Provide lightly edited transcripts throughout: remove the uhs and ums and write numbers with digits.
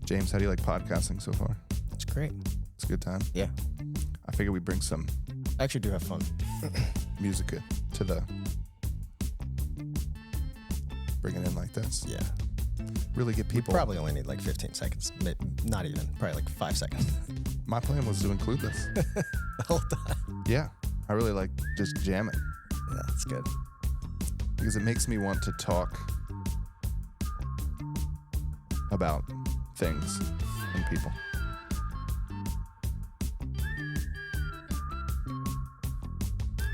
James, how do you like podcasting so far? It's great. It's a good time. Yeah. I figure we bring some I actually do have fun. music to the... Bring it in like this. Yeah. Really get people... Probably only need like 15 seconds. Not even. Probably like 5 seconds. My plan was to include this. The whole time. Yeah. I really like just jamming. Yeah, that's good. Because it makes me want to talk about things and people.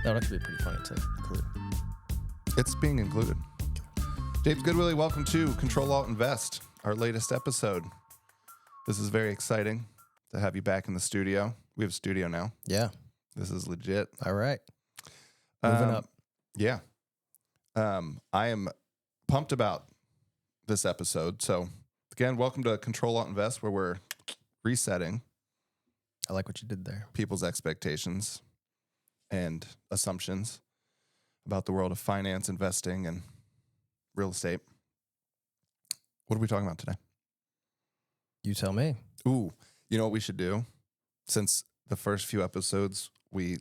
That would actually be pretty funny to include. It's being included. James Goodwillie, welcome to Control Alt Invest, our latest episode. This is very exciting to have you back in the studio. We have a studio now. Yeah. This is legit. All right. Moving up. Yeah. I am pumped about this episode. So, again, welcome to Control Alt Invest, where we're resetting I like what you did there. people's expectations and assumptions about the world of finance, investing, and real estate. What are we talking about today? You tell me. Ooh, you know what we should do? Since the first few episodes, we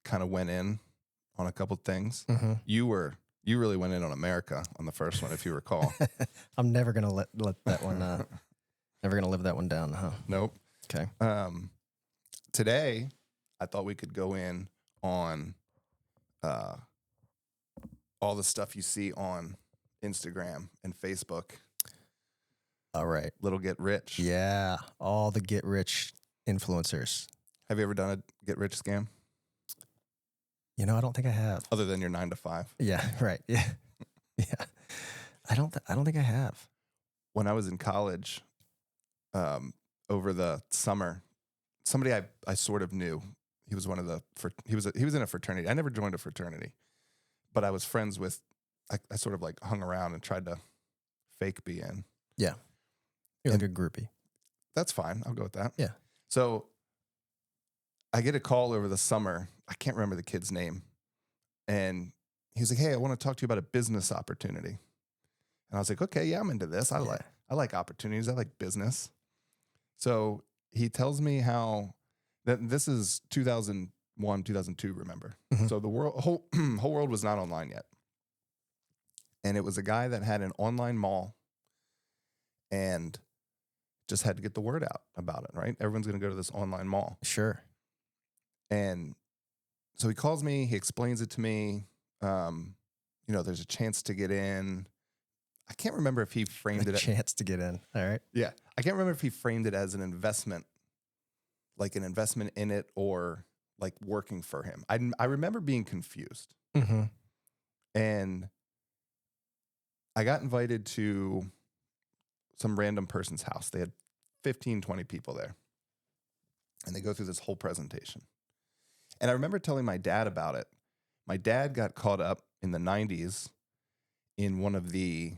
kind of went in on a couple things. Mm-hmm. You really went in on America on the first one, if you recall. I'm never going to let that one, never going to live that one down, huh? Nope. Okay. Today, I thought we could go in on all the stuff you see on Instagram and Facebook. All right. Little get rich. Yeah. All the get rich influencers. Have you ever done a get rich scam? You know, I don't think I have. Other than your 9 to 5? Yeah. Right. Yeah. Yeah. I don't think I have. When I was in college, over the summer, somebody I sort of knew. He was one of the he was in a fraternity. I never joined a fraternity, but I was friends with. I sort of like hung around and tried to fake be in. Yeah. You're like a groupie. That's fine. I'll go with that. Yeah. So I get a call over the summer. I can't remember the kid's name. And he's like, "Hey, I want to talk to you about a business opportunity." And I was like, "Okay, yeah, I'm into this. I like opportunities. I like business." So he tells me how that this is 2001, 2002, remember? Mm-hmm. So the whole world was not online yet. And it was a guy that had an online mall and just had to get the word out about it, right? Everyone's going to go to this online mall. Sure. And so he calls me, he explains it to me. There's a chance to get in. I can't remember if he framed it. Chance to get in. All right. Yeah. I can't remember if he framed it as an investment, like an investment in it or like working for him. I remember being confused. Mm-hmm. And I got invited to some random person's house. They had 15, 20 people there. And they go through this whole presentation. And I remember telling my dad about it. My dad got caught up in the 90s in one of the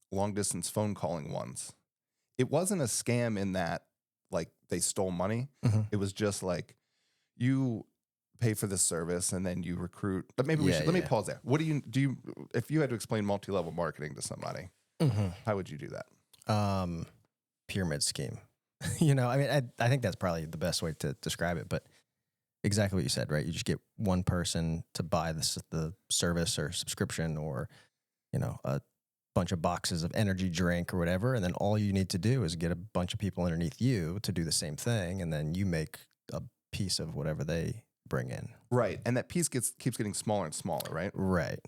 long distance phone calling ones. It wasn't a scam in that like they stole money. Mm-hmm. It was just like you pay for this service and then you recruit. But maybe let me pause there. What do you if you had to explain multi-level marketing to somebody, mm-hmm. how would you do that? Pyramid scheme. I think that's probably the best way to describe it, but exactly what you said, right? You just get one person to buy the service or subscription or, a bunch of boxes of energy drink or whatever. And then all you need to do is get a bunch of people underneath you to do the same thing. And then you make a piece of whatever they bring in. Right. And that piece keeps getting smaller and smaller, right? Right.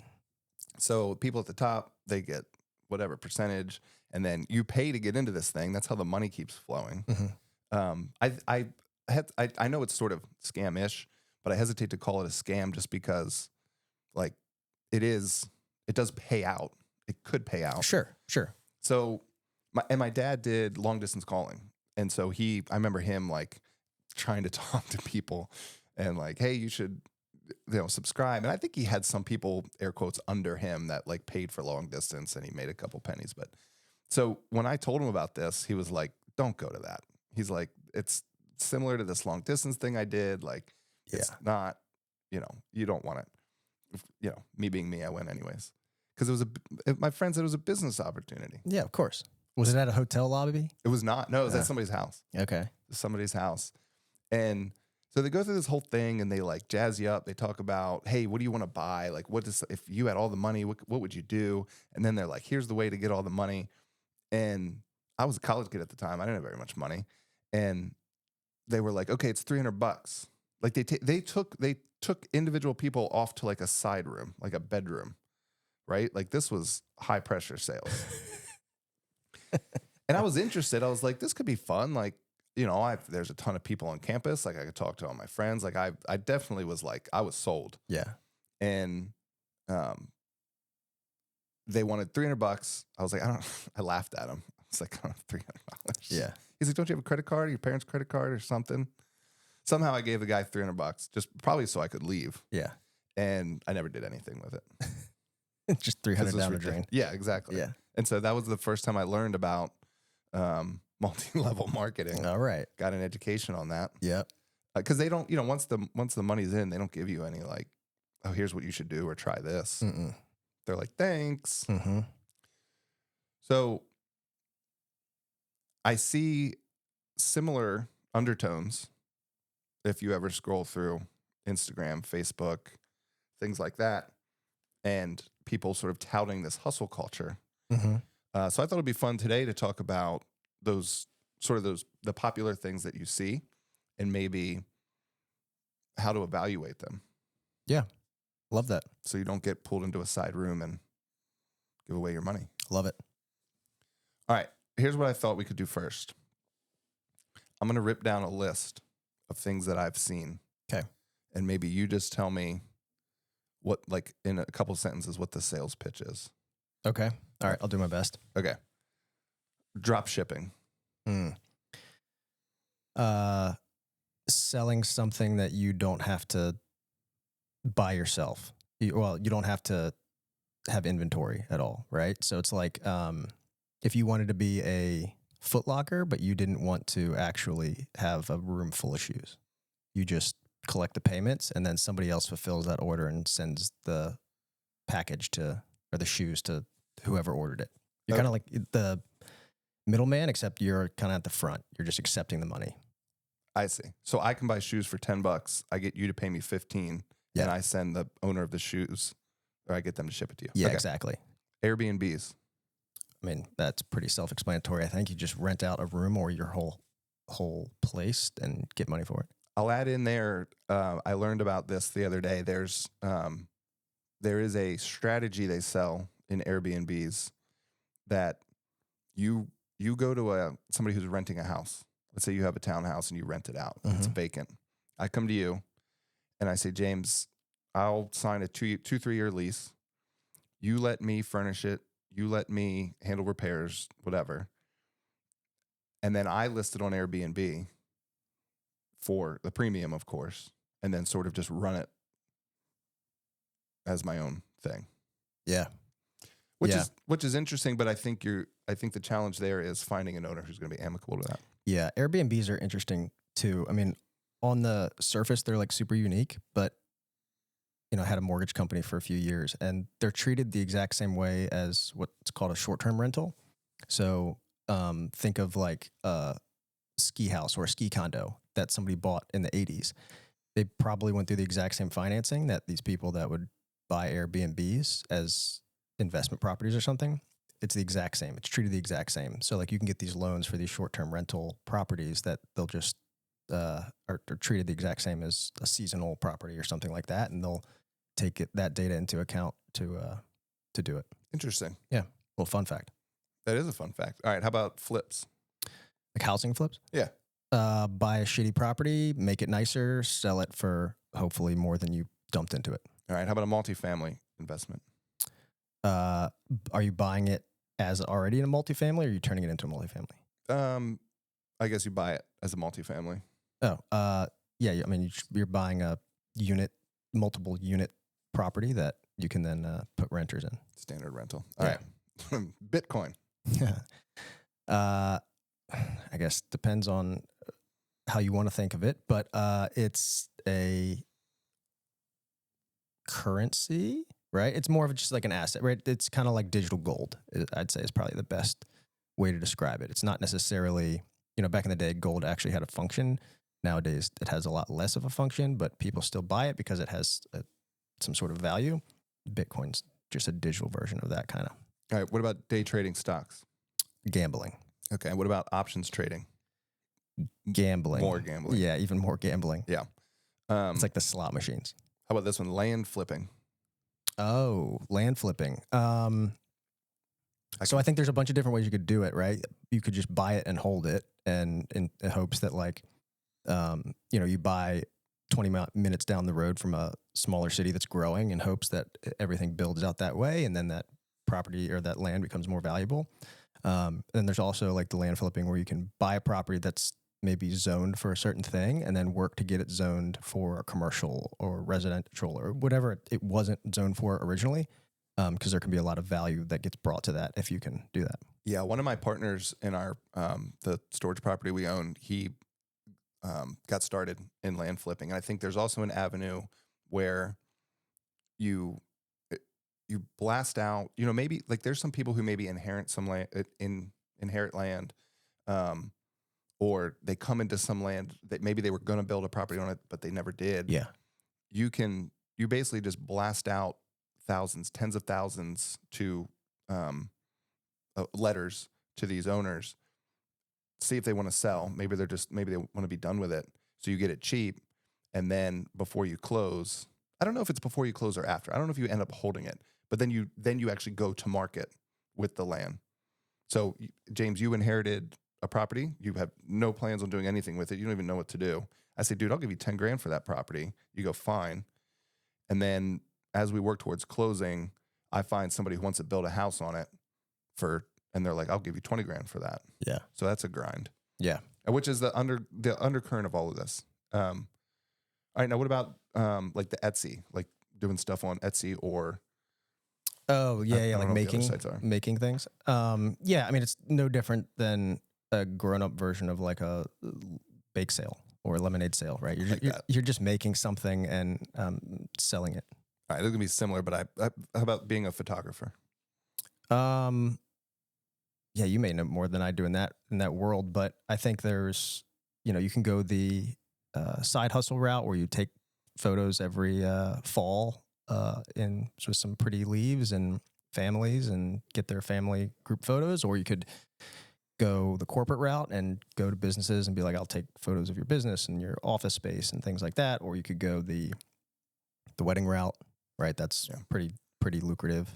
So people at the top, they get whatever percentage, and then you pay to get into this thing. That's how the money keeps flowing. Mm-hmm. I know it's sort of scam-ish, but I hesitate to call it a scam just because, like, it does pay out. It could pay out. Sure. So, my dad did long distance calling, and so I remember him like trying to talk to people, and like, hey, you should, subscribe. And I think he had some people, air quotes, under him that like paid for long distance, and he made a couple pennies. But so when I told him about this, he was like, "Don't go to that." He's like, "It's similar to this long distance thing I did. Like, it's not, you don't want it." Me being me, I went anyways. Because my friend said it was a business opportunity. Yeah, of course. Was it at a hotel lobby? It was not. No, it was at somebody's house. Okay. Somebody's house. And so they go through this whole thing and they like jazz you up. They talk about, hey, what do you want to buy? Like, if you had all the money, what would you do? And then they're like, here's the way to get all the money. And I was a college kid at the time. I didn't have very much money. And they were like, okay, it's $300. Like they took individual people off to like a side room, like a bedroom, right? Like this was high pressure sales. And I was interested. I was like, this could be fun. Like, you know, there's a ton of people on campus. Like I could talk to all my friends. Like I definitely was like, I was sold. Yeah. And they wanted $300. I was like, I laughed at him. I was like, I don't have $300. Yeah. He's like, don't you have a credit card, your parents' credit card or something? Somehow I gave the guy $300, just probably so I could leave. Yeah. And I never did anything with it. Just 300 down the drain. Yeah, exactly. Yeah. And so that was the first time I learned about multi-level marketing. All right. Got an education on that. Yep. Because they don't, you know, once the money's in, they don't give you any like, oh, here's what you should do or try this. Mm-mm. They're like, thanks. Mm-hmm. So I see similar undertones if you ever scroll through Instagram, Facebook, things like that, and people sort of touting this hustle culture. Mm-hmm. So I thought it'd be fun today to talk about the popular things that you see and maybe how to evaluate them. Yeah. Love that. So you don't get pulled into a side room and give away your money. Love it. All right. Here's what I thought we could do first. I'm going to rip down a list of things that I've seen. Okay. And maybe you just tell me what, like in a couple sentences, what the sales pitch is. Okay. All right. I'll do my best. Okay. Drop shipping. Selling something that you don't have to buy yourself. You don't have to have inventory at all, right? So it's like if you wanted to be a Foot Locker, but you didn't want to actually have a room full of shoes. You just collect the payments and then somebody else fulfills that order and sends the package or the shoes to whoever ordered it. You're kind of like the middleman, except you're kind of at the front. You're just accepting the money. I see. So I can buy shoes for $10. I get you to pay me $15, and I send the owner of the shoes, or I get them to ship it to you. Yeah, exactly. Airbnbs. I mean, that's pretty self-explanatory. I think you just rent out a room or your whole place and get money for it. I'll add in there. I learned about this the other day. There is a strategy they sell in Airbnbs that you go to somebody who's renting a house. Let's say you have a townhouse and you rent it out. Mm-hmm. It's vacant. I come to you and I say, James, I'll sign a 2-3 year lease. You let me furnish it. You let me handle repairs, whatever. And then I list it on Airbnb for the premium, of course, and then sort of just run it as my own thing. Yeah. Which is interesting, but I think the challenge there is finding an owner who's going to be amicable to that. Yeah, Airbnbs are interesting too. I mean, on the surface, they're like super unique, but you know, I had a mortgage company for a few years, and they're treated the exact same way as what's called a short-term rental. So think of like a ski house or a ski condo that somebody bought in the 80s. They probably went through the exact same financing that these people that would buy Airbnbs as investment properties or something. It's the exact same. It's treated the exact same. So like you can get these loans for these short-term rental properties that they'll just are treated the exact same as a seasonal property or something like that, and they'll take that data into account to do it. Interesting. Yeah. Well, fun fact. That is a fun fact. All right. How about flips? Like housing flips? Yeah. Buy a shitty property, make it nicer, sell it for hopefully more than you dumped into it. All right. How about a multifamily investment? Are you buying it as already in a multifamily, or are you turning it into a multifamily? I guess you buy it as a multifamily. Oh, yeah. I mean, you're buying a multiple unit property that you can then put renters in. Standard rental. All right. Bitcoin. I guess depends on how you want to think of it, but it's a currency, right? It's more of just like an asset, right? It's kind of like digital gold, I'd say is probably the best way to describe it. It's not necessarily, back in the day, gold actually had a function. Nowadays, it has a lot less of a function, but people still buy it because it has some sort of value. Bitcoin's just a digital version of that kind of. All right. What about day trading stocks? Gambling. Okay. What about options trading? Gambling. More gambling. Yeah, even more gambling. Yeah. It's like the slot machines. How about this one? Land flipping. Oh, land flipping. So I think there's a bunch of different ways you could do it, right? You could just buy it and hold it, and in hopes that you buy 20 minutes down the road from a smaller city that's growing in hopes that everything builds out that way, and then that property or that land becomes more valuable. And there's also like the land flipping where you can buy a property that's maybe zoned for a certain thing and then work to get it zoned for a commercial or residential or whatever it wasn't zoned for originally. Because there can be a lot of value that gets brought to that if you can do that. Yeah, one of my partners in our the storage property we own, he got started in land flipping, and I think there's also an avenue where you blast out. Maybe like there's some people who maybe inherit some land, inherit land, or they come into some land that maybe they were going to build a property on it, but they never did. Yeah, you basically just blast out thousands, tens of thousands to letters to these owners, see if they want to sell. Maybe they want to be done with it. So you get it cheap. And then before you close, I don't know if it's before you close or after. I don't know if you end up holding it, but then you actually go to market with the land. So James, you inherited a property. You have no plans on doing anything with it. You don't even know what to do. I say, dude, I'll give you 10 grand for that property. You go, fine. And then as we work towards closing, I find somebody who wants to build a house on it and they're like, I'll give you 20 grand for that. Yeah. So that's a grind. Yeah. Which is the undercurrent of all of this. All right. Now what about like the Etsy, like doing stuff on Etsy or? Oh yeah. Like making things. Yeah. I mean, it's no different than a grown up version of like a bake sale or a lemonade sale, right? You're just making something and selling it. All right, it's gonna be similar, but how about being a photographer? Yeah, you may know more than I do in that world, but I think there's, you can go the side hustle route where you take photos every fall in with some pretty leaves and families and get their family group photos, or you could go the corporate route and go to businesses and be like, I'll take photos of your business and your office space and things like that, or you could go the wedding route. Right, that's pretty lucrative.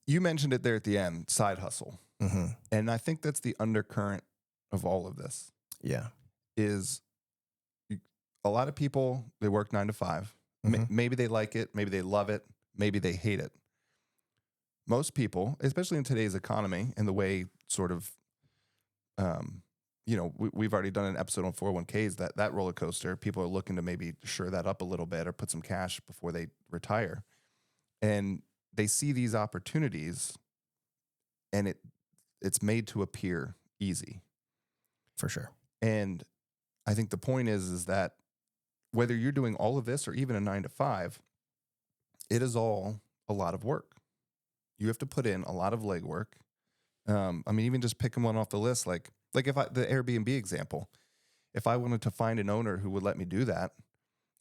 You mentioned it there at the end, side hustle, mm-hmm. And I think that's the undercurrent of all of this. Yeah, is a lot of people, they work 9 to 5. Mm-hmm. Maybe they like it, maybe they love it, maybe they hate it. Most people, especially in today's economy and the way sort of, we've already done an episode on 401ks, that roller coaster. People are looking to maybe shore that up a little bit or put some cash before they retire. And they see these opportunities and it's made to appear easy. For sure. And I think the point is that whether you're doing all of this or even a 9 to 5, it is all a lot of work. You have to put in a lot of legwork. Even just picking one off the list, like if the Airbnb example, if I wanted to find an owner who would let me do that,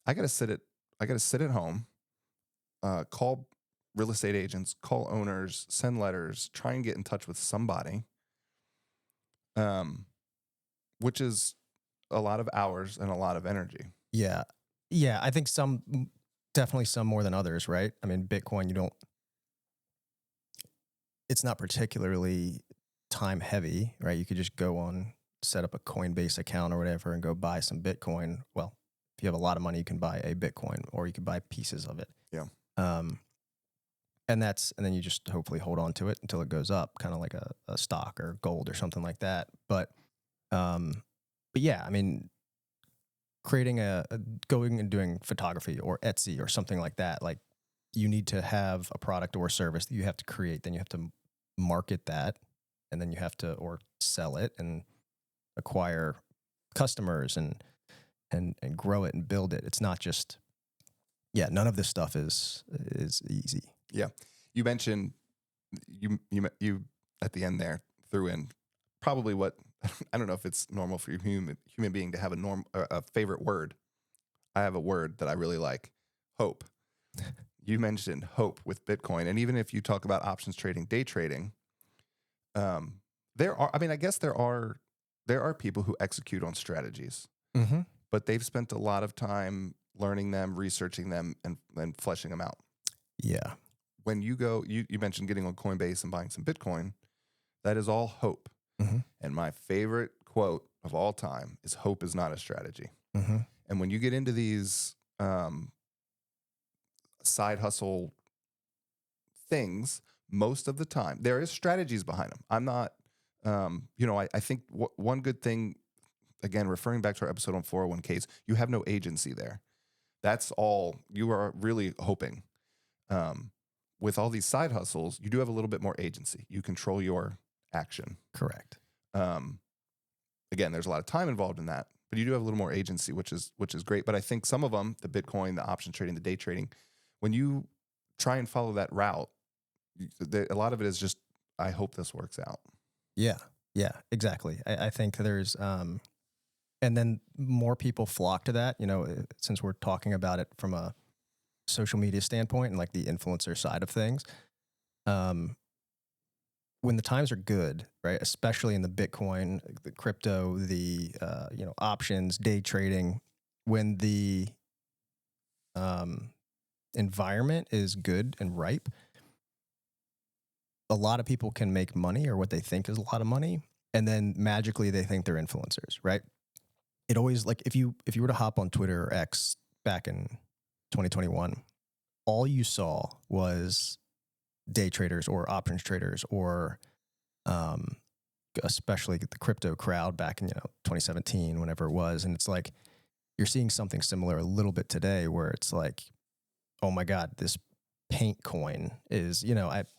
I got to sit at home, call real estate agents, call owners, send letters, try and get in touch with somebody, which is a lot of hours and a lot of energy. Yeah. Yeah. I think definitely some more than others, right? I mean, Bitcoin, it's not particularly time heavy, right? You could just go on, set up a Coinbase account or whatever and go buy some Bitcoin. Well, if you have a lot of money, you can buy a Bitcoin or you can buy pieces of it. Yeah. And then you just hopefully hold on to it until it goes up, kind of like a stock or gold or something like that. But yeah, I mean, creating going and doing photography or Etsy or something like that, like you need to have a product or service that you have to create. Then you have to market that, and then you have to or sell it and acquire customers and grow it and build it. It's not just, none of this stuff is easy. Yeah. You mentioned you at the end there threw in probably what I don't know if it's normal for a human being to have a favorite word. I have a word that I really like: hope. You mentioned hope with Bitcoin, and even if you talk about options trading, day trading, there are. I mean, I guess there are people who execute on strategies, Mm-hmm. but they've spent a lot of time learning them, researching them, and fleshing them out. Yeah. When you go, you mentioned getting on Coinbase and buying some Bitcoin. That is all hope. Mm-hmm. And my favorite quote of all time is "Hope is not a strategy." Mm-hmm. And when you get into these side hustle things, most of the time there is strategies behind them. I'm not, I think one good thing, again, referring back to our episode on 401ks, you have no agency there. That's all you are really hoping. With all these side hustles, you do have a little bit more agency. You control your action. Correct. Again, there's a lot of time involved in that, but you do have a little more agency, which is great. But I think some of them, the Bitcoin, the option trading, the day trading, when you try and follow that route, a lot of it is just, I hope this works out. Yeah. Yeah, exactly. I think there's, and then more people flock to that, since we're talking about it from a social media standpoint and like the influencer side of things. When the times are good, right, especially in the Bitcoin, the crypto, the options, day trading, when the environment is good and ripe, a lot of people can make money, or what they think is a lot of money, and then magically they think they're influencers, right? It always, like, if you were to hop on Twitter or X back in 2021, all you saw was day traders or options traders, or especially the crypto crowd back in 2017, whenever it was. And it's like you're seeing something similar a little bit today, where it's like, oh my God, this paint coin is,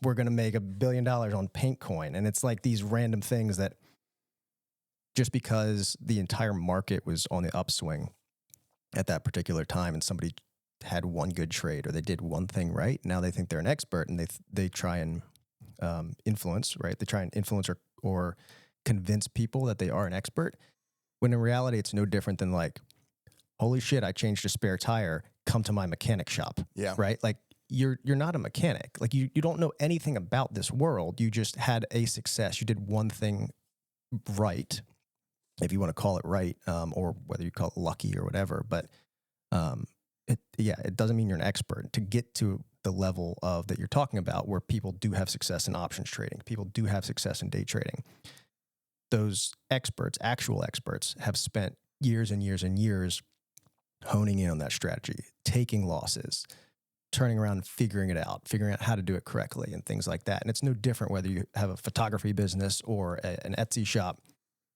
we're going to make $1 billion on paint coin. And it's like these random things that, just because the entire market was on the upswing at that particular time and somebody had one good trade or they did one thing right, now they think they're an expert, and they try and influence, right? They try and influence or convince people that they are an expert, when in reality it's no different than like, holy shit, I changed a spare tire, come to my mechanic shop. Yeah. Right? Like, you're not a mechanic. Like, you don't know anything about this world. You just had a success. You did one thing right, if you want to call it right, or whether you call it lucky or whatever. But it doesn't mean you're an expert. To get to the level of that you're talking about, where people do have success in options trading, people do have success in day trading, those experts, actual experts, have spent years and years and years honing in on that strategy, taking losses, turning around and figuring out how to do it correctly, and things like that. And it's no different whether you have a photography business or an Etsy shop.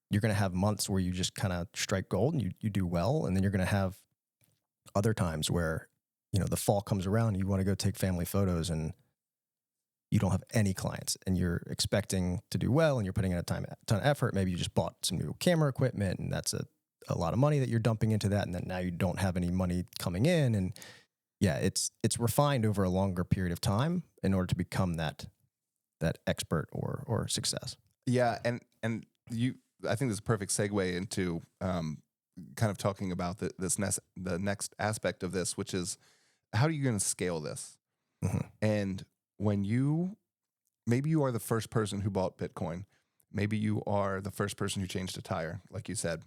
You're going to have months where you just kind of strike gold and you do well. And then you're going to have other times where, the fall comes around, you want to go take family photos and you don't have any clients, and you're expecting to do well, and you're putting in a ton of effort. Maybe you just bought some new camera equipment, and that's a lot of money that you're dumping into that. And then now you don't have any money coming in. And yeah, it's refined over a longer period of time in order to become that expert or success. Yeah. And I think this is a perfect segue into kind of talking about the next aspect of this, which is, how are you going to scale this? Mm-hmm. And when maybe you are the first person who bought Bitcoin, maybe you are the first person who changed a tire, like you said,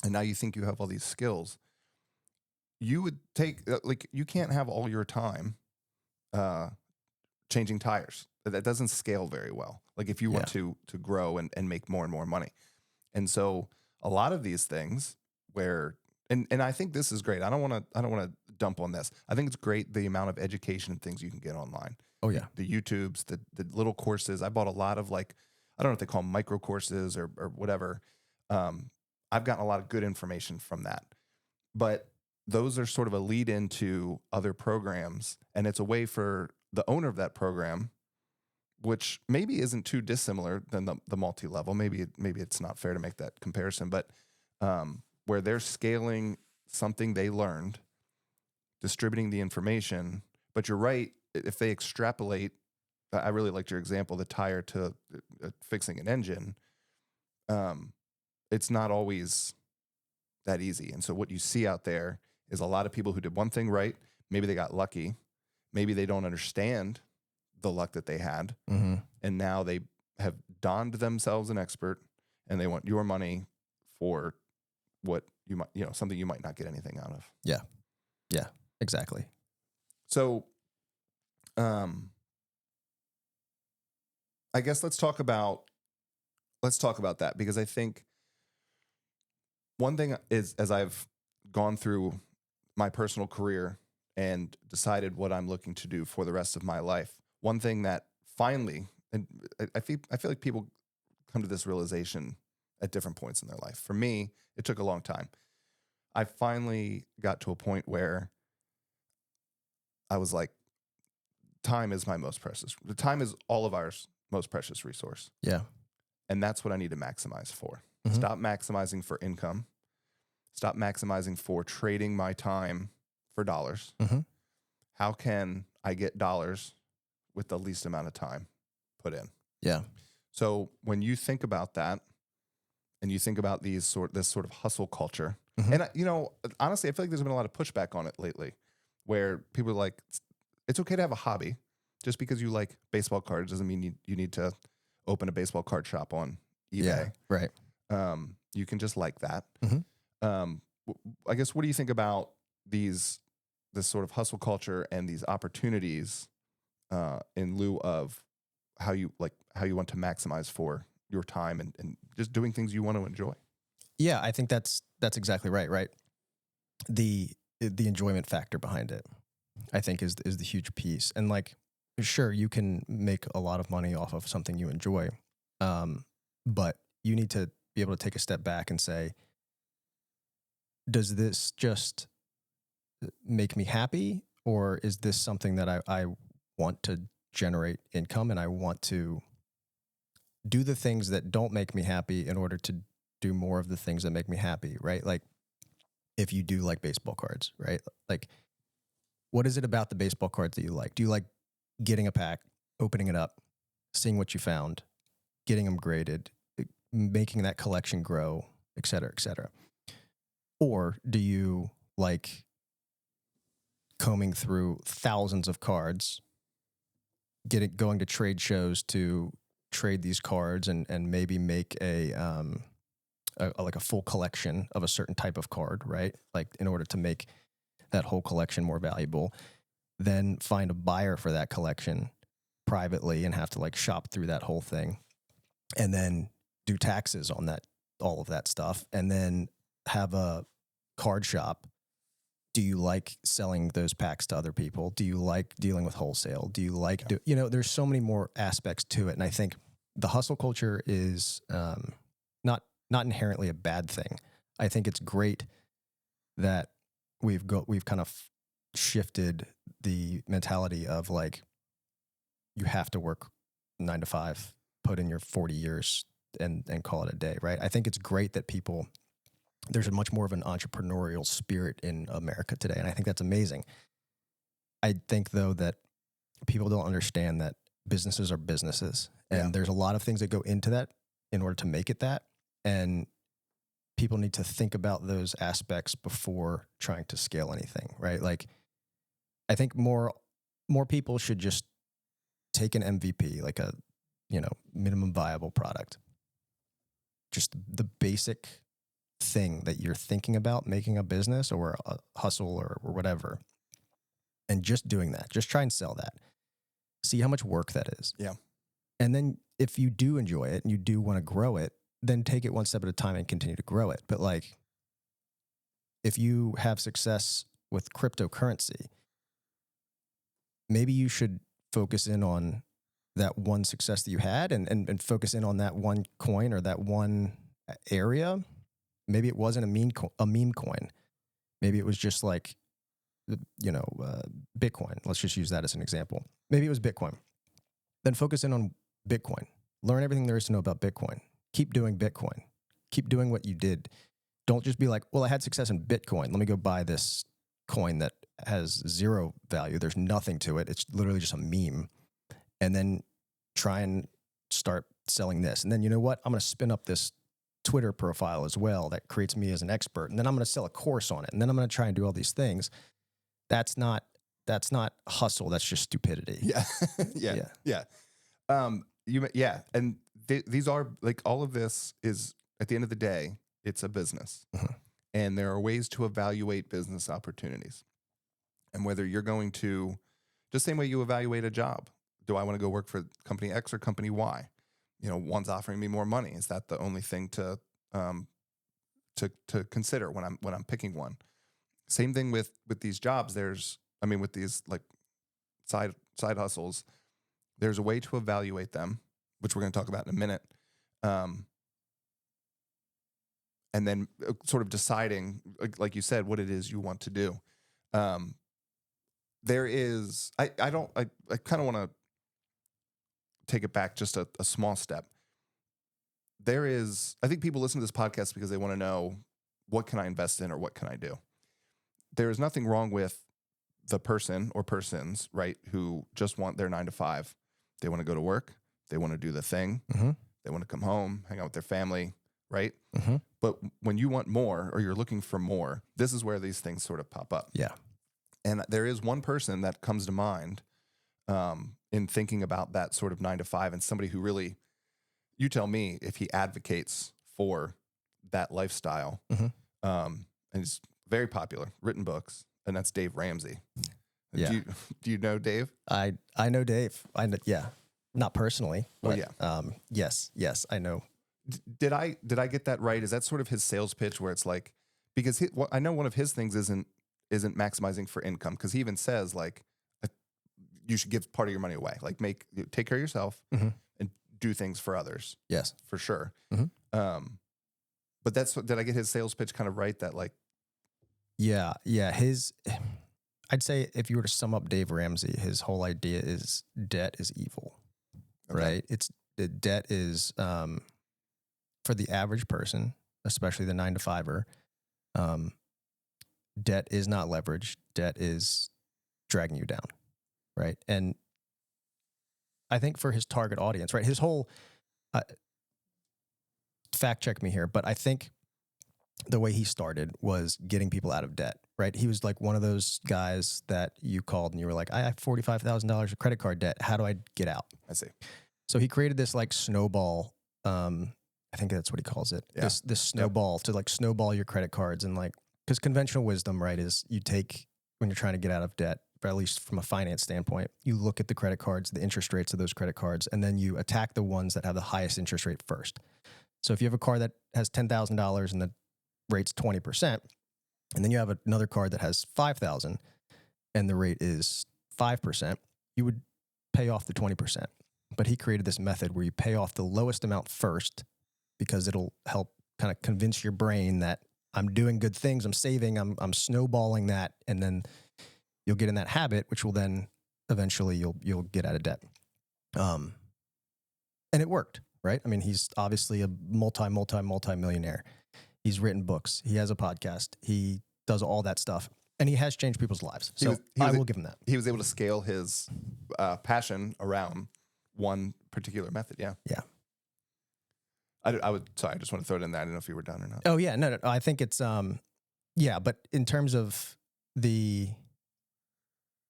and now you think you have all these skills. You would take, you can't have all your time changing tires. That doesn't scale very well. Like, if you want to grow and make more and more money. And so a lot of these things where, and I think this is great. I don't want to dump on this. I think it's great, the amount of education and things you can get online. Oh yeah. The YouTubes, the little courses. I bought a lot of, like, I don't know if they call them micro courses or whatever. I've gotten a lot of good information from that, but those are sort of a lead into other programs, and it's a way for the owner of that program, which maybe isn't too dissimilar than the multi-level. Maybe it's not fair to make that comparison, but where they're scaling something they learned, distributing the information. But you're right, if they extrapolate I really liked your example, the tire to fixing an engine. It's not always that easy. And so what you see out there is a lot of people who did one thing right. Maybe they got lucky. Maybe they don't understand the luck that they had. Mm-hmm. And now they have donned themselves an expert and they want your money for what you might, something you might not get anything out of. Yeah. Yeah, exactly. So, I guess let's talk about that, because I think one thing is, as I've gone through my personal career and decided what I'm looking to do for the rest of my life, one thing that finally, and I feel like people come to this realization at different points in their life. For me, it took a long time. I finally got to a point where I was like, time is my most precious. The time is all of our most precious resource. Yeah. And that's what I need to maximize for. Mm-hmm. Stop maximizing for income. Stop maximizing for trading my time for dollars. Mm-hmm. How can I get dollars with the least amount of time put in? Yeah. So when you think about that, and you think about this sort of hustle culture, mm-hmm. and honestly, I feel like there's been a lot of pushback on it lately, where people are like, it's okay to have a hobby. Just because you like baseball cards doesn't mean you need to open a baseball card shop on eBay. Yeah, right. You can just like that. Mm-hmm. I guess, what do you think about this sort of hustle culture and these opportunities in lieu of how you want to maximize for your time and just doing things you want to enjoy? Yeah, I think that's exactly right. Right. The enjoyment factor behind it, I think, is the huge piece. And like, sure, you can make a lot of money off of something you enjoy, but you need to be able to take a step back and say, does this just make me happy, or is this something that I want to generate income, and I want to do the things that don't make me happy in order to do more of the things that make me happy, right? Like, if you do like baseball cards, right? Like, what is it about the baseball cards that you like? Do you like getting a pack, opening it up, seeing what you found, getting them graded, making that collection grow, et cetera, et cetera? Or do you like combing through thousands of cards, going to trade shows to trade these cards and maybe make a full collection of a certain type of card, right? Like, in order to make that whole collection more valuable, then find a buyer for that collection privately and have to like shop through that whole thing, and then do taxes on that, all of that stuff, and then have a card shop. Do you like selling those packs to other people? Do you like dealing with wholesale? Do you like, there's so many more aspects to it. And I think the hustle culture is not inherently a bad thing. I think it's great that we've kind of shifted the mentality of like, you have to work 9 to 5, put in your 40 years and call it a day, right? I think it's great that there's a much more of an entrepreneurial spirit in America today, and I think that's amazing. I think, though, that people don't understand that businesses are businesses, and there's a lot of things that go into that in order to make it that, and people need to think about those aspects before trying to scale anything, right? Like, I think more people should just take an MVP, like a minimum viable product, just the basic thing that you're thinking about making a business or a hustle or whatever, and just doing that. Just try and sell that. See how much work that is. Yeah. And then if you do enjoy it and you do want to grow it, then take it one step at a time and continue to grow it. But like, if you have success with cryptocurrency, maybe you should focus in on that one success that you had and focus in on that one coin or that one area. Maybe it wasn't a meme coin. Maybe it was just like, Bitcoin. Let's just use that as an example. Maybe it was Bitcoin. Then focus in on Bitcoin. Learn everything there is to know about Bitcoin. Keep doing Bitcoin. Keep doing what you did. Don't just be like, well, I had success in Bitcoin. Let me go buy this coin that has zero value. There's nothing to it. It's literally just a meme. and then try and start selling this. And then, you know what? I'm going to spin up this Twitter profile as well that creates me as an expert. And then I'm going to sell a course on it. And then I'm going to try and do all these things. That's not hustle. That's just stupidity. Yeah. Yeah. And these are like, all of this is, at the end of the day, it's a business. Mhm. And there are ways to evaluate business opportunities. And whether you're going to, just same way you evaluate a job. Do I want to go work for company X or company Y? You know, one's offering me more money. Is that the only thing to consider when I'm picking one? Same thing with these jobs. With these like side hustles, there's a way to evaluate them, which we're going to talk about in a minute. And then sort of deciding, like you said, what it is you want to do. There is, I kind of want to take it back just a small step. There is, I think people listen to this podcast because they want to know, what can I invest in or what can I do? There is nothing wrong with the person or persons, right, who just want their 9 to 5. They want to go to work. They want to do the thing. Mm-hmm. They want to come home, hang out with their family, right? Mm-hmm. But when you want more or you're looking for more, this is where these things sort of pop up. Yeah. And there is one person that comes to mind in thinking about that sort of 9 to 5, and somebody who really, you tell me if he advocates for that lifestyle. Mm-hmm. And he's very popular, written books, and that's Dave Ramsey. Yeah. Do you know Dave? I know Dave. Yeah. Not personally. But, yes, I know. Did I get that right? Is that sort of his sales pitch where it's like, because I know one of his things isn't maximizing for income, because he even says like, you should give part of your money away, like take care of yourself mm-hmm. and do things for others. Yes, for sure. Mm-hmm. But did I get his sales pitch kind of right? That like, yeah. I'd say if you were to sum up Dave Ramsey, his whole idea is debt is evil, right? Debt is, for the average person, especially the 9 to 5er, debt is not leverage. Debt is dragging you down, right? And I think for his target audience, right, his whole, fact check me here, but I think the way he started was getting people out of debt, right? He was like one of those guys that you called and you were like, I have $45,000 of credit card debt. How do I get out? I see. So he created this like snowball, I think that's what he calls it. Yeah. This snowball to like snowball your credit cards, and like, because conventional wisdom, right, is you take, when you're trying to get out of debt, or at least from a finance standpoint, you look at the credit cards, the interest rates of those credit cards, and then you attack the ones that have the highest interest rate first. So if you have a card that has $10,000 and the rate's 20%, and then you have another card that has $5,000 and the rate is 5%, you would pay off the 20%. But he created this method where you pay off the lowest amount first, because it'll help kind of convince your brain that I'm doing good things, I'm saving, I'm snowballing that, and then you'll get in that habit, which will then eventually you'll get out of debt. And it worked, right? I mean, he's obviously a multi-millionaire. He's written books. He has a podcast. He does all that stuff, and he has changed people's lives. So I will give him that. He was able to scale his passion around one particular method. Yeah. Yeah. I just want to throw it in there. I don't know if you were done or not. Oh yeah, no. I think it's but in terms of the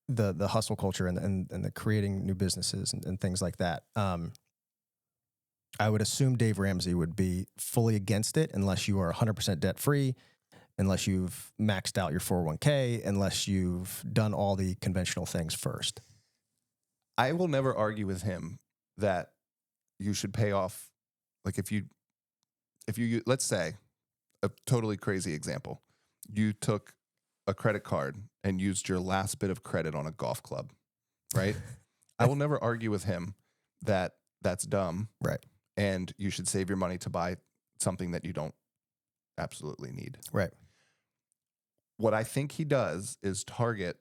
hustle culture and the creating new businesses and things like that, I would assume Dave Ramsey would be fully against it unless you are 100% debt free, unless you've maxed out your 401k, unless you've done all the conventional things first. I will never argue with him that you should pay off. Like if you, let's say, a totally crazy example, you took a credit card and used your last bit of credit on a golf club, right? I will never argue with him that that's dumb. Right. And you should save your money to buy something that you don't absolutely need. Right. What I think he does is target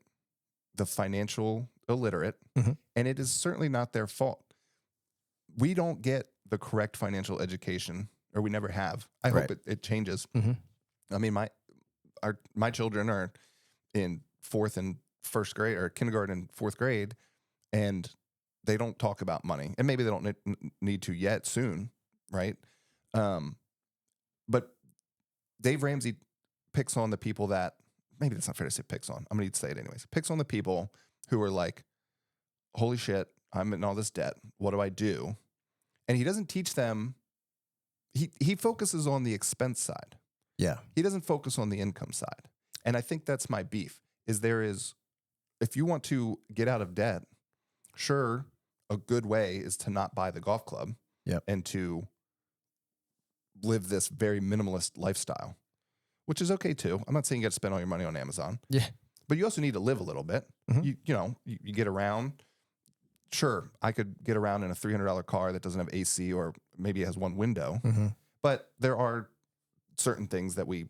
the financial illiterate, mm-hmm. and it is certainly not their fault. We don't get the correct financial education, or we never have. I hope it changes. Mm-hmm. I mean, my children are in 4th and 1st grade, or kindergarten and 4th grade, and they don't talk about money, and maybe they don't need to yet, soon, right? But Dave Ramsey picks on the people that, maybe that's not fair to say picks on. I'm going to say it anyways. Picks on the people who are like, holy shit, I'm in all this debt. What do I do? And he doesn't teach them. He focuses on the expense side. Yeah. He doesn't focus on the income side. And I think that's my beef, is if you want to get out of debt, sure, a good way is to not buy the golf club. Yep. And to live this very minimalist lifestyle, which is okay too. I'm not saying you got to spend all your money on Amazon. Yeah. But you also need to live a little bit. Mm-hmm. You get around. Sure, I could get around in a $300 car that doesn't have AC, or maybe it has one window. Mm-hmm. But there are certain things that we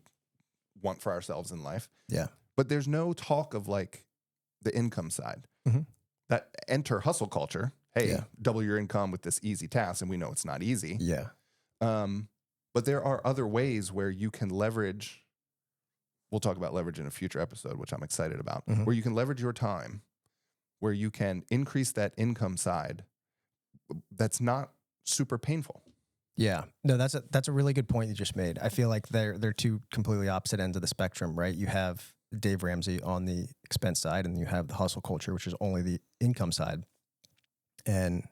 want for ourselves in life. Yeah. But there's no talk of like the income side. Mm-hmm. That enter hustle culture. Hey, Yeah. double your income with this easy task. And we know it's not easy. Yeah. But there are other ways where you can leverage. We'll talk about leverage in a future episode, which I'm excited about, Mm-hmm. where you can leverage your time, where you can increase that income side. That's not super painful. Yeah. No, that's a really good point you just made. I feel like they're two completely opposite ends of the spectrum, right? You have Dave Ramsey on the expense side, and you have the hustle culture, which is only the income side. And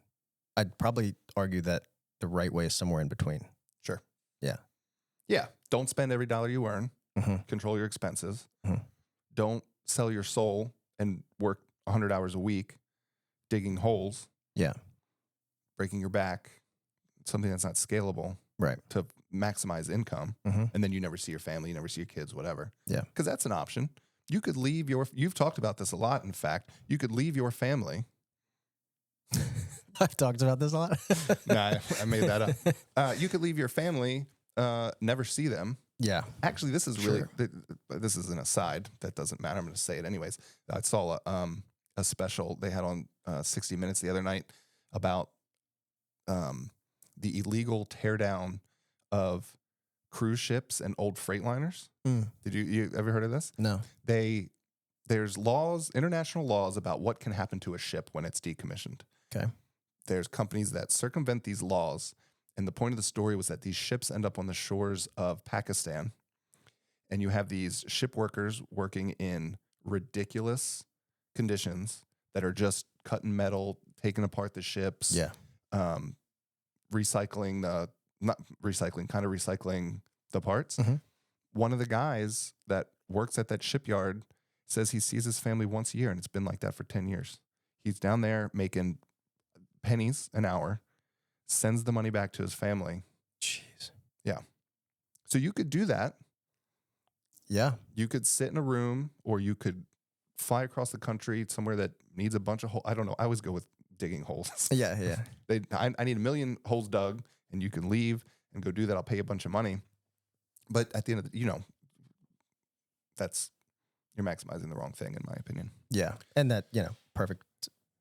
I'd probably argue that the right way is somewhere in between. Sure. Yeah. Yeah. Don't spend every dollar you earn. Mm-hmm. Control your expenses. Mm-hmm. Don't sell your soul and work 100 hours a week digging holes. Yeah. Breaking your back. Something that's not scalable. Right. To maximize income. Mm-hmm. And then you never see your family, you never see your kids, whatever. Yeah. Because that's an option. You could leave you've talked about this a lot, in fact. You could leave your family. I've talked about this a lot. Nah, I made that up. You could leave your family, never see them. Yeah. Actually, this is really, Sure. this is an aside. That doesn't matter. I'm going to say it anyways. I saw a special they had on 60 Minutes the other night about the illegal teardown of cruise ships and old freightliners. Did you ever heard of this? No. There's laws, international laws about what can happen to a ship when it's decommissioned. Okay. There's companies that circumvent these laws. And the point of the story was that these ships end up on the shores of Pakistan. And you have these ship workers working in ridiculous conditions that are just cutting metal, taking apart the ships. Yeah. Recycling the parts. Mm-hmm. One of the guys that works at that shipyard says he sees his family once a year, and it's been like that for 10 years. He's down there making pennies an hour, sends the money back to his family. Jeez. Yeah. So you could do that. Yeah. You could sit in a room, or you could fly across the country somewhere that needs a bunch of holes. I don't know. I always go with digging holes. Yeah. Yeah. I need 1 million holes dug, and you can leave and go do that. I'll pay you a bunch of money. But at the end of the, you're maximizing the wrong thing, in my opinion. Yeah. And that,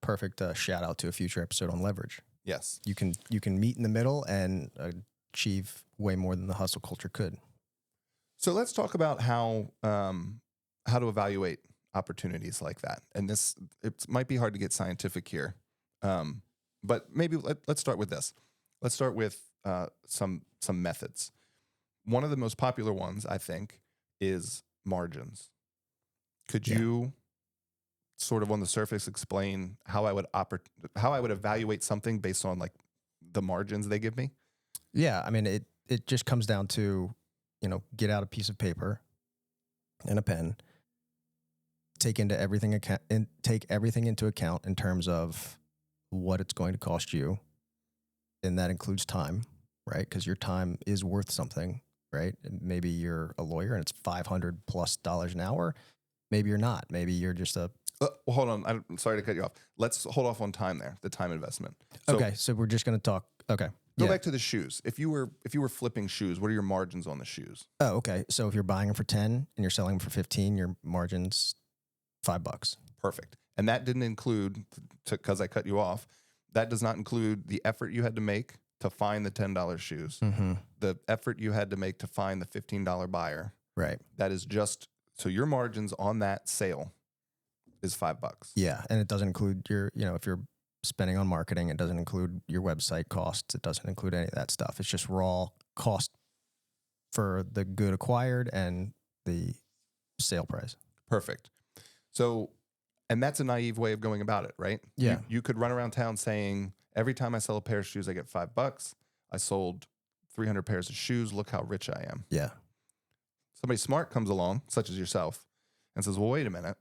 perfect shout out to a future episode on leverage. Yes. You can meet in the middle and achieve way more than the hustle culture could. So let's talk about how to evaluate opportunities like that. And it might be hard to get scientific here, but maybe let's start with this. Let's start with some methods. One of the most popular ones, I think, is margins. Could you sort of on the surface explain how I would evaluate something based on like the margins they give me? Yeah, I mean it just comes down to, get out a piece of paper and a pen, take everything into account in terms of what it's going to cost you, and that includes time, right? Because your time is worth something, right? Maybe you're a lawyer and it's $500+ an hour. Maybe you're not. Maybe you're just a well, hold on. I'm sorry to cut you off. Let's hold off on time there, the time investment. Okay, so we're just going to talk. Okay. Go back to the shoes. If you were flipping shoes, what are your margins on the shoes? Oh, okay. So if you're buying them for 10 and you're selling them for 15, your margin's $5. Perfect. And that didn't include, because I cut you off, that does not include the effort you had to make to find the $10 shoes, Mm-hmm. the effort you had to make to find the $15 buyer. Right. That is just, so your margins on that sale is $5. Yeah. And it doesn't include your, if you're spending on marketing. It doesn't include your website costs. It doesn't include any of that stuff. It's just raw cost for the good acquired and the sale price. Perfect. So, and that's a naive way of going about it, right? Yeah. You could run around town saying, every time I sell a pair of shoes, I get $5. I sold 300 pairs of shoes. Look how rich I am. Yeah. Somebody smart comes along, such as yourself, and says, well, wait a minute.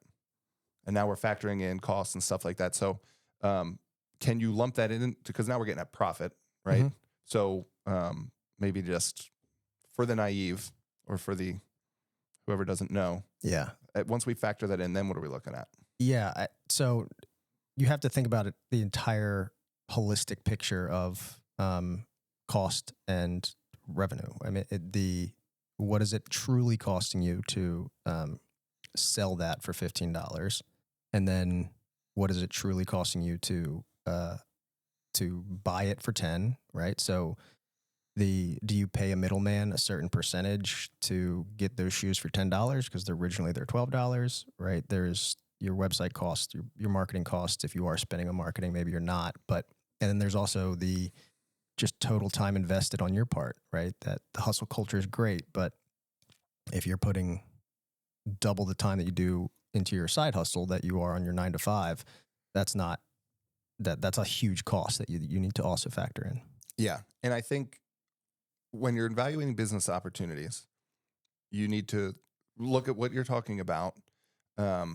And now we're factoring in costs and stuff like that. So, can you lump that in? Because now we're getting at profit, right? Mhm. So, maybe just for the naive or for the whoever doesn't know. Yeah. Once we factor that in, then what are we looking at? Yeah. So you have to think about it, the entire holistic picture of cost and revenue. I mean, what is it truly costing you to sell that for $15? And then what is it truly costing you to buy it for 10, right? So do you pay a middleman a certain percentage to get those shoes for $10 because they're $12, right? There's your website costs, your marketing costs. If you are spending on marketing, maybe you're not, and then there's also the just total time invested on your part, right? That the hustle culture is great, but if you're putting double the time that you do into your side hustle that you are on your 9 to 5, that's a huge cost that you need to also factor in. Yeah. And I think when you're evaluating business opportunities, you need to look at what you're talking about. But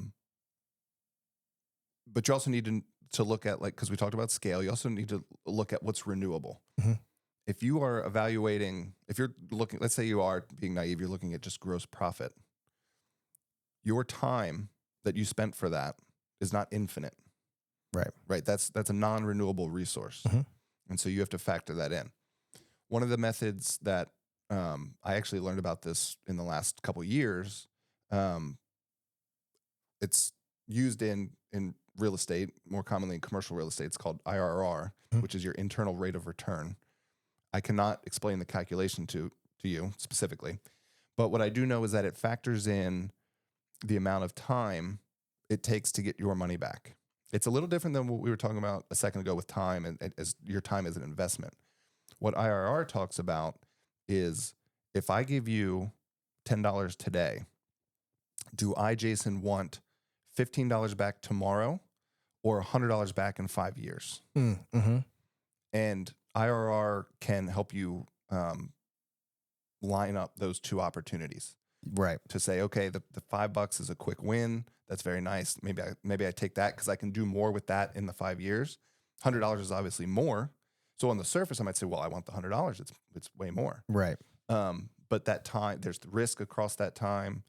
you also need to look at, like, because we talked about scale, you also need to look at what's renewable. Mm-hmm. If you are evaluating, if you're looking, let's say you are being naive, you're looking at just gross profit. Your time that you spent for that is not infinite. Right. That's a non-renewable resource. Mm-hmm. And so you have to factor that in. One of the methods that I actually learned about this in the last couple of years, it's used in real estate, more commonly in commercial real estate. It's called IRR, which is your internal rate of return. I cannot explain the calculation to you specifically, but what I do know is that it factors in the amount of time it takes to get your money back. It's a little different than what we were talking about a second ago with time and as your time as an investment. What IRR talks about is, if I give you $10 today, do I, Jason, want $15 back tomorrow or $100 back in 5 years? Mm-hmm. And IRR can help you line up those two opportunities. Right. To say, okay, the $5 is a quick win. That's very nice. Maybe I take that because I can do more with that in the 5 years. $100 is obviously more. So on the surface, I might say, well, I want the $100. It's way more. Right. But that time, there's the risk across that time.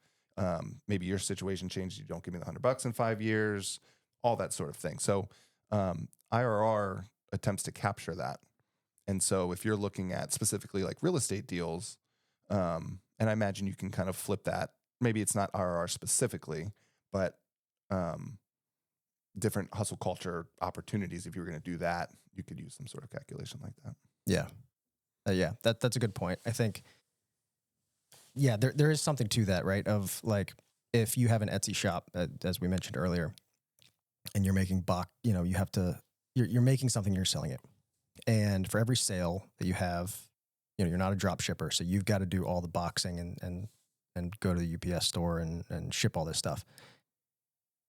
Maybe your situation changes. You don't give me the $100 in 5 years, all that sort of thing. So IRR attempts to capture that. And so if you're looking at specifically like real estate deals, and I imagine you can kind of flip that. Maybe it's not IRR specifically, but different hustle culture opportunities. If you were going to do that, you could use some sort of calculation like that. Yeah. That's a good point. I think, there is something to that, right? Of like, if you have an Etsy shop, as we mentioned earlier, and you're making you're making something, you're selling it. And for every sale that you have, you're not a drop shipper. So you've got to do all the boxing and go to the UPS store and ship all this stuff.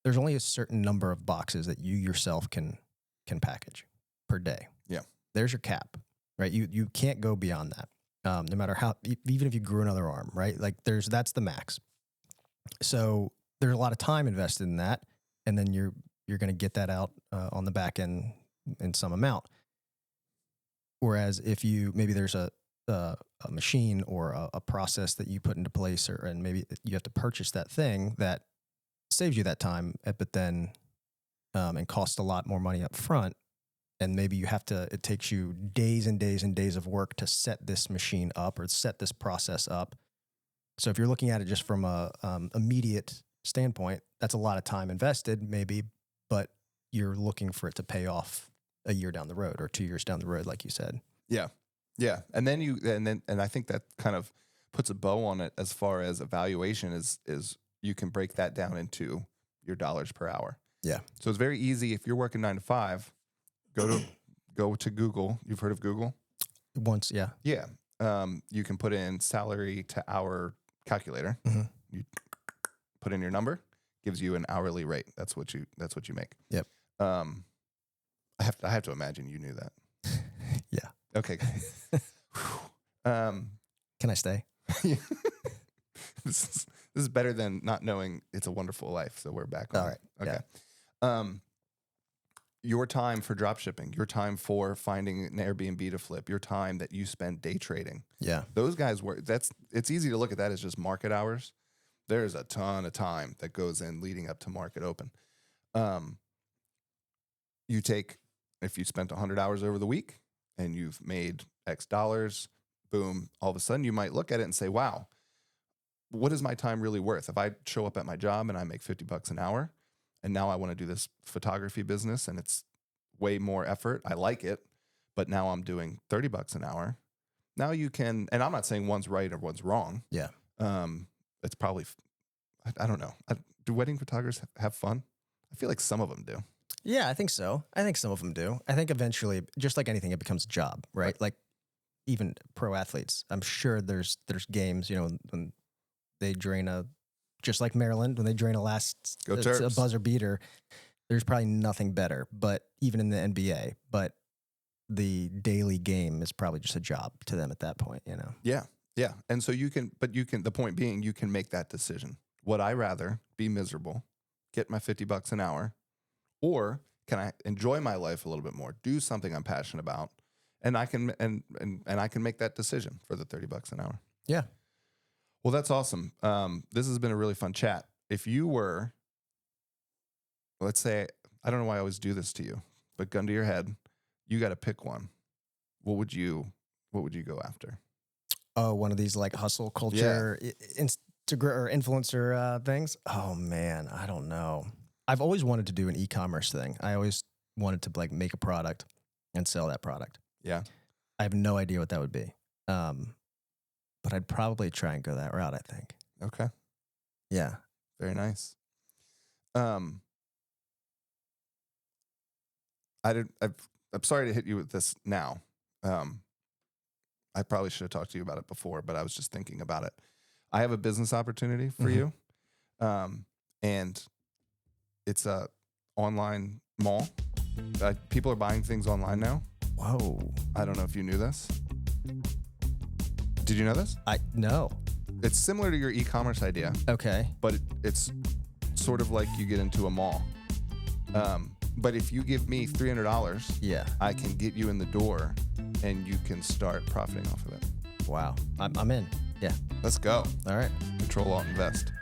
There's only a certain number of boxes that you yourself can package per day. Yeah. There's your cap, right? You can't go beyond that. No matter how, even if you grew another arm, right? Like that's the max. So there's a lot of time invested in that. And then you're going to get that out on the back end in some amount. Whereas if maybe there's a machine or a process that you put into place, and maybe you have to purchase that thing that saves you that time, but then and costs a lot more money up front. And maybe it takes you days and days and days of work to set this machine up or set this process up. So if you're looking at it just from a immediate standpoint, that's a lot of time invested maybe, but you're looking for it to pay off a year down the road or 2 years down the road, like you said. Yeah. Yeah. And then I think that kind of puts a bow on it as far as evaluation is you can break that down into your dollars per hour. Yeah. So it's very easy if you're working 9 to 5 go to Google. You've heard of Google? Once, yeah. Yeah. You can put in salary to hour calculator. Mm-hmm. You put in your number, gives you an hourly rate. That's what you make. Yep. I have to imagine you knew that. Yeah. Okay. Can I stay? This is better than not knowing It's a Wonderful Life. So we're back on. All right. Okay. Yeah. Your time for drop shipping, your time for finding an Airbnb to flip, your time that you spend day trading. Yeah. Those guys it's easy to look at that as just market hours. There's a ton of time that goes in leading up to market open. You take, if you spent 100 hours over the week and you've made X dollars, boom, all of a sudden you might look at it and say, wow, what is my time really worth? If I show up at my job and I make $50 an hour, and now I want to do this photography business and it's way more effort. I like it, but now I'm doing $30 an hour. Now you can, and I'm not saying one's right or one's wrong. Yeah. It's probably, I don't know. Do wedding photographers have fun? I feel like some of them do. Yeah, I think so. I think some of them do. I think eventually, just like anything, it becomes a job, right? Like even pro athletes, I'm sure there's games, when they drain just like Maryland, when they drain a buzzer beater, there's probably nothing better, but even in the NBA, but the daily game is probably just a job to them at that point, Yeah. Yeah. And so the point being, you can make that decision. Would I rather be miserable, get my $50 an hour, or can I enjoy my life a little bit more, do something I'm passionate about, and I can, and I can make that decision for the $30 an hour. Yeah. Well, that's awesome. This has been a really fun chat. If you were, let's say, I don't know why I always do this to you, but gun to your head, you got to pick one. What would you go after? Oh, one of these like hustle culture or influencer things. Oh man, I don't know. I've always wanted to do an e-commerce thing. I always wanted to like make a product and sell that product. Yeah. I have no idea what that would be. But I'd probably try and go that route, I think. Okay. Yeah. Very nice. I'm sorry to hit you with this now. I probably should have talked to you about it before, but I was just thinking about it. I have a business opportunity for you. And it's a online mall. People are buying things online now. Whoa. I don't know if you knew this. Did you know this? No. It's similar to your e-commerce idea. Okay. But it's sort of like you get into a mall. But if you give me $300, yeah, I can get you in the door and you can start profiting off of it. Wow. I'm in. Yeah. Let's go. All right. Control, Alt, Invest.